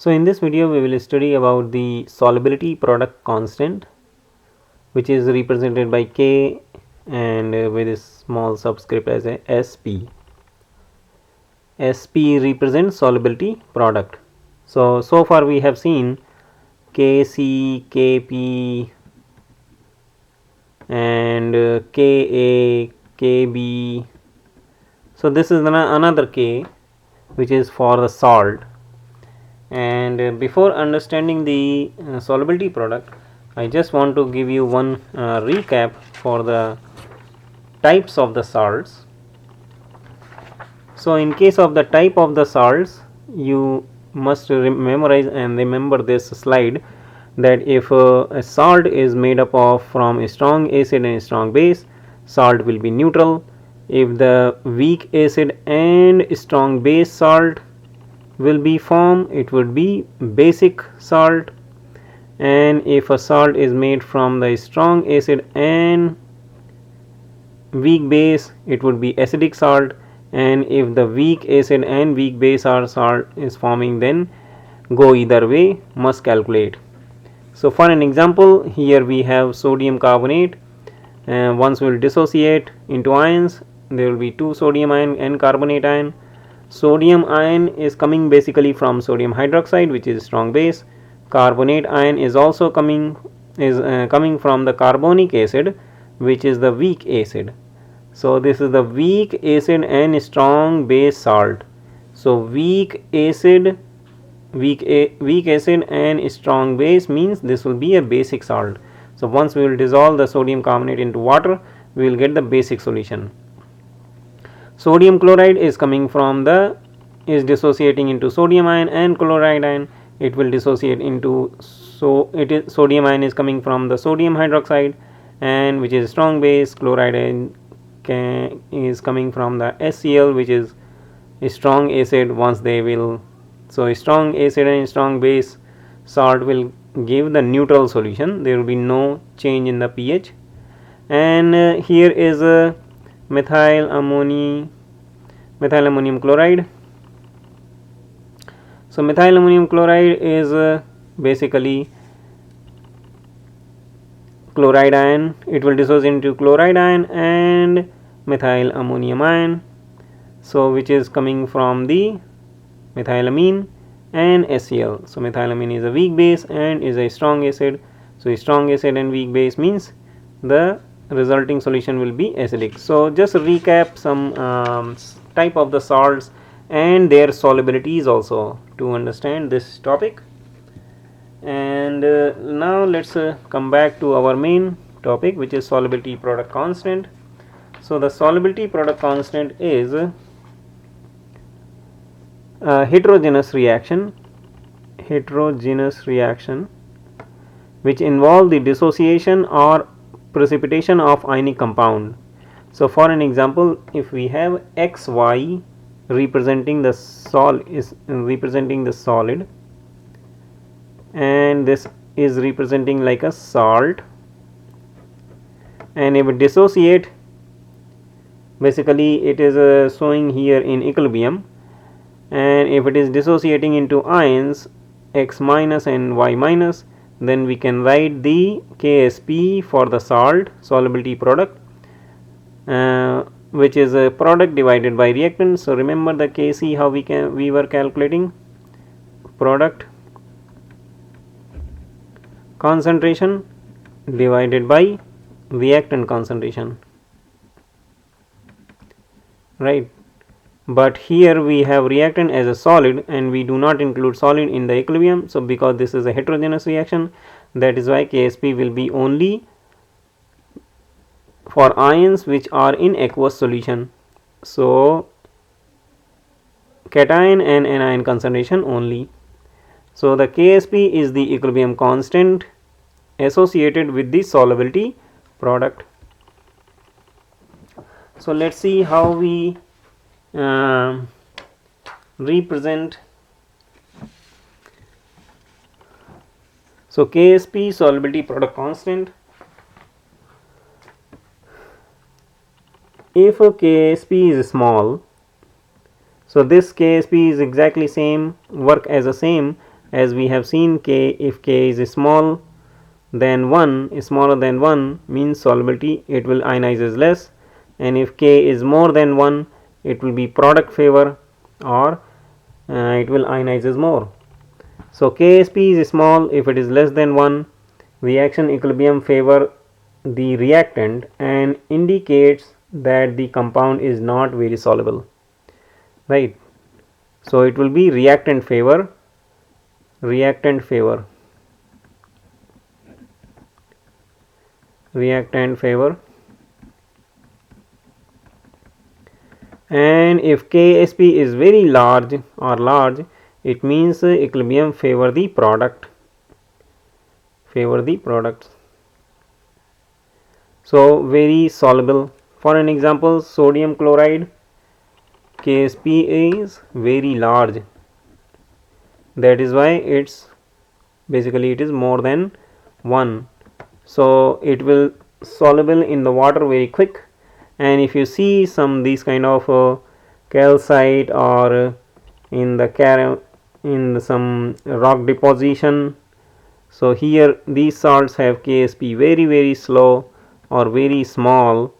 So in this video we will study about the solubility product constant, which is represented by K and with a small subscript as a Sp. Sp represents solubility product. So far we have seen Kc, Kp and Ka, Kb. So this is another K which is for the salt. And before understanding the solubility product, I just want to give you one recap for the types of the salts. So in case of the type of the salts, you must memorize and remember this slide, that if a salt is made up of from a strong acid and a strong base, salt will be neutral. If the weak acid and strong base salt will be formed, it would be basic salt. And if a salt is made from the strong acid and weak base, it would be acidic salt. And if the weak acid and weak base are salt is forming, then go either way, must calculate. So for an example, here we have sodium carbonate, and once will dissociate into ions, there will be two sodium ion and carbonate ion. Sodium ion is coming basically from sodium hydroxide, which is strong base. Carbonate ion is also coming from the carbonic acid, which is the weak acid. So this is the weak acid and strong base salt. So weak acid and strong base means this will be a basic salt. So once we will dissolve the sodium carbonate into water, we will get the basic solution. Sodium chloride is coming from is dissociating into sodium ion and chloride ion. It will dissociate into, so it is sodium ion is coming from the sodium hydroxide, and which is strong base. Chloride ion is coming from the HCl, which is a strong acid. Once they will, so strong acid and strong base salt will give the neutral solution. There will be no change in the pH. And here is a methyl ammonium chloride. So methyl ammonium chloride is basically chloride ion. It will dissociate into chloride ion and methyl ammonium ion, so which is coming from the methylamine and HCl. So methylamine is a weak base and is a strong acid. So strong acid and weak base means the resulting solution will be acidic. So just recap some type of the salts and their solubilities also to understand this topic. And now let's come back to our main topic, which is solubility product constant. So the solubility product constant is a heterogeneous reaction which involve the dissociation or precipitation of ionic compound. So for an example, if we have XY representing the solid, and this is representing like a salt, and if it dissociate, basically it is showing here in equilibrium, and if it is dissociating into ions X minus and Y minus, then we can write the Ksp for the solubility product, which is a product divided by reactant. So remember the Kc, how we were calculating product concentration divided by reactant concentration, right? But here we have reactant as a solid, and we do not include solid in the equilibrium. So because this is a heterogeneous reaction, that is why Ksp will be only for ions which are in aqueous solution. So cation and anion concentration only. So the Ksp is the equilibrium constant associated with the solubility product. So let's see how we represent. So Ksp solubility product constant. If Ksp is small, so this Ksp is exactly same, work as a same as we have seen. K, if K is small than 1, is smaller than 1, means solubility, it will ionize as less, and if K is more than 1, it will be product favor, or it will ionize as more. So Ksp is small. If it is less than 1, reaction equilibrium favor the reactant and indicates that the compound is not very soluble, right? So it will be reactant favor, reactant favor, reactant favor. And if Ksp is very large or large, it means equilibrium favor the product, favor the products. So very soluble. For an example, sodium chloride, Ksp is very large, that is why it's basically it is more than 1, so it will soluble in the water very quick. And if you see some these kind of calcite or in the some rock deposition, so here these salts have Ksp very slow or very small,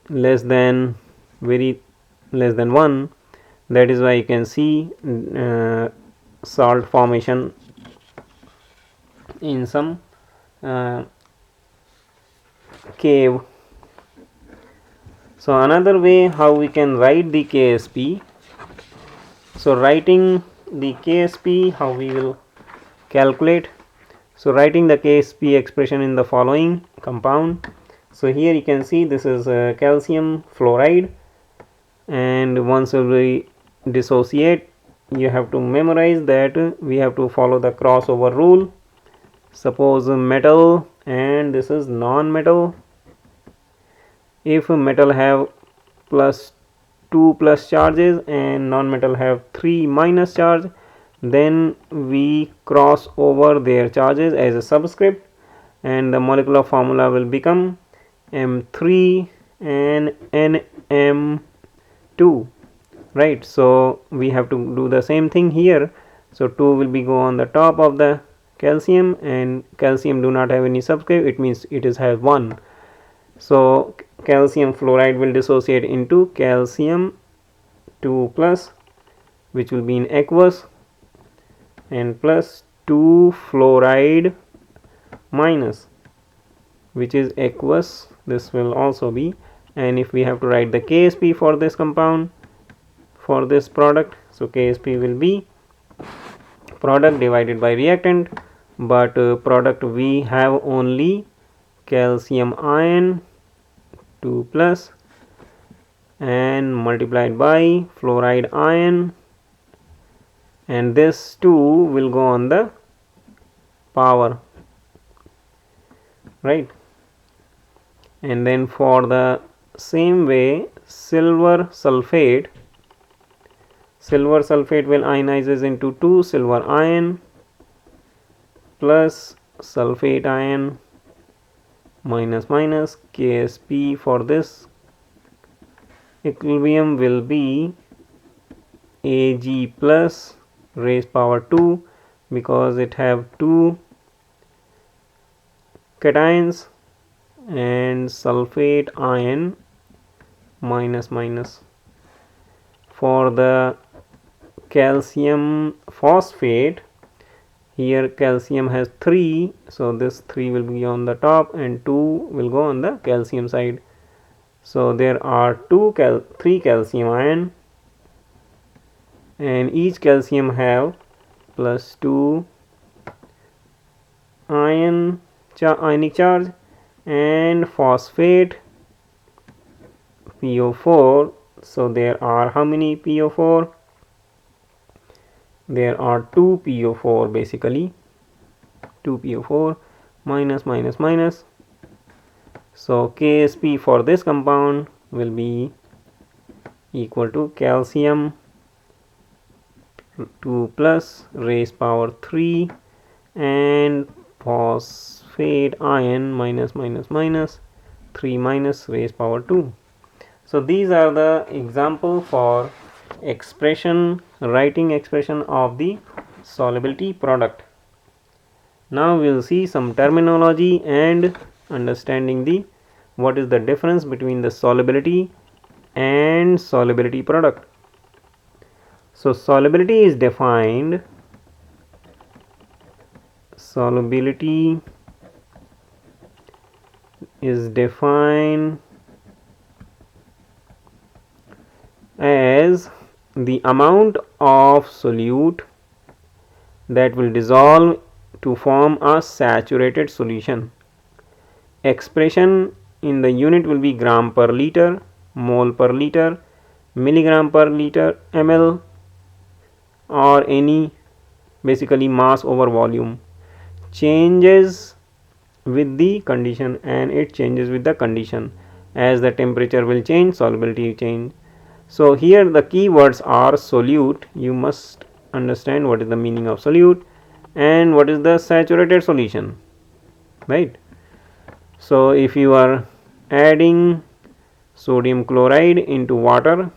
less than 1. That is why you can see salt formation in some cave. So another way how we can write the Ksp. So writing the Ksp, how we will calculate. So writing the Ksp expression in the following compound. So here you can see this is calcium fluoride, and once we dissociate, you have to memorize that we have to follow the crossover rule. Suppose metal and this is non-metal. If metal have +2 plus charges and non-metal have 3 minus charge, then we cross over their charges as a subscript, and the molecular formula will become M3 and NM2, right? So we have to do the same thing here. So 2 will be go on the top of the calcium, and calcium do not have any subscript, it means it is have 1. So calcium fluoride will dissociate into calcium 2 plus, which will be in aqueous, and plus 2 fluoride minus, which is aqueous, this will also be. And if we have to write the Ksp for this compound, for this product, so Ksp will be product divided by reactant, but product we have only calcium ion 2 plus and multiplied by fluoride ion, and this 2 will go on the power, right? And then for the same way, silver sulfate will ionizes into 2 silver ion plus sulfate ion minus Ksp for this equilibrium will be Ag plus raised power 2, because it have 2 cations, and sulfate ion minus. For the calcium phosphate, here calcium has 3, so this 3 will be on the top and 2 will go on the calcium side. So there are 3 calcium ion, and each calcium have plus 2 ionic charge, and phosphate PO4. So there are how many PO4? There are 2 PO4, basically 2 PO4 minus. So Ksp for this compound will be equal to calcium 2 plus raised power 3 and phosphate ion minus 3 minus raised power 2. So these are the example for expression, writing expression of the solubility product. Now we will see some terminology and understanding the what is the difference between the solubility and solubility product. So solubility is defined as the amount of solute that will dissolve to form a saturated solution. Expression in the unit will be gram per liter, mole per liter, milligram per liter, ml, or any basically mass over volume. Changes with the condition, and it changes with the condition. As the temperature will change, solubility will change. So here the keywords are solute. You must understand what is the meaning of solute and what is the saturated solution, right? So if you are adding sodium chloride into water,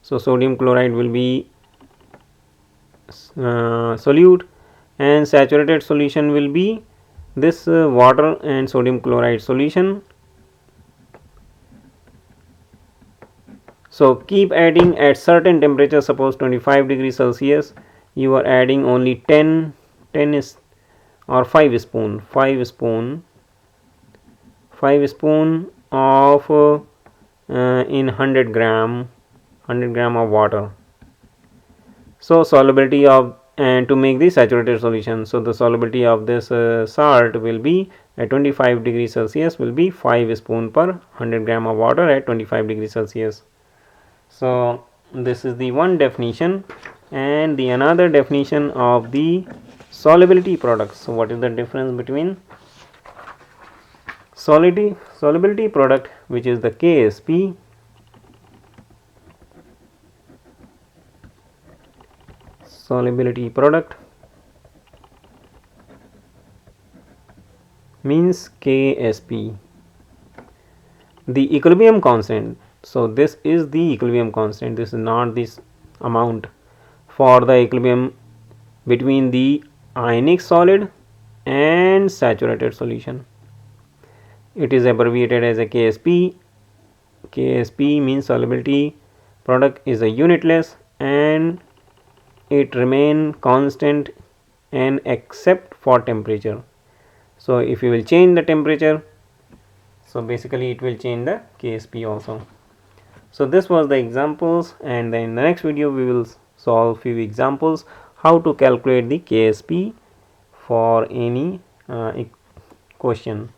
so sodium chloride will be solute, and saturated solution will be this water and sodium chloride solution. So keep adding at certain temperature, suppose 25 degrees Celsius, you are adding only 10 is or 5 spoon of in 100 gram of water. So solubility of, and to make the saturated solution, so the solubility of this salt will be at 25 degrees Celsius will be 5 spoon per 100 gram of water at 25 degrees Celsius. So this is the one definition, and the another definition of the solubility products. So what is the difference between solubility product, which is the Ksp, solubility product means Ksp, the equilibrium constant. So this is the equilibrium constant, this is not this amount for the equilibrium between the ionic solid and saturated solution. It is abbreviated as a Ksp. Ksp means solubility product is a unitless and it remain constant and except for temperature. So if you will change the temperature, so basically it will change the Ksp also. So this was the examples, and then in the next video we will solve few examples how to calculate the Ksp for any question.